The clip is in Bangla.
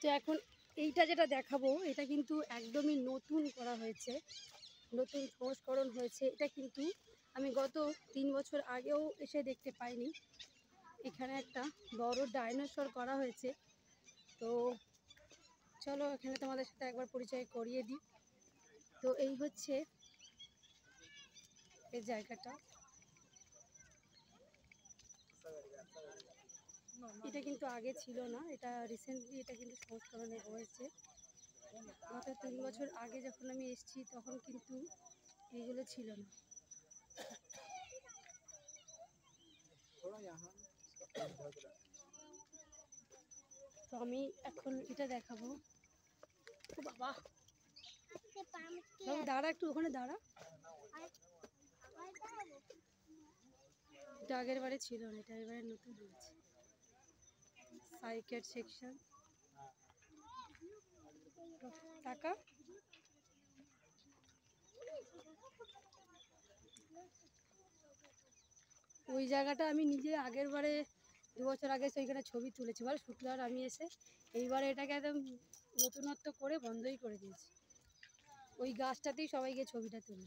তো এখন এইটা যেটা দেখাবো এটা কিন্তু একদমই নতুন করা হয়েছে, নতুন সংস্করণ হয়েছে। এটা কিন্তু আমি গত 3 বছর আগেও এসে দেখতে পাইনি। এখানে একটা বড় ডাইনোসর করা হয়েছে। তো চলো এখানে তোমাদের সাথে একবার পরিচয় করিয়ে দিই। তো এই হচ্ছে এই জায়গাটা। এটা কিন্তু আগে ছিল না, এটা রিসেন্টলি এটা কিন্তু সংস্করণ হয়েছে। গত 3 বছর আগে যখন আমি এসেছি তখন কিন্তু এইগুলো ছিল না। তো আমি এখন এটা দেখাবো। ও বাবা, দাঁড়া একটু, ওখানে দাঁড়া। এটা আগের বারে ছিল না, এটা এবারে নতুন হয়েছে। সাইকেট সেকশন, টাকা ওই জায়গাটা আমি নিজে আগের বারে 2 বছর আগে সেইখানে ছবি তুলেছি বল শুক্রবার আমি এসে। এইবারে এটাকে একদম নতুনত্ব করে বন্ধই করে দিয়েছি। ওই গাছটাতেই সবাই গিয়ে ছবিটা তুলে।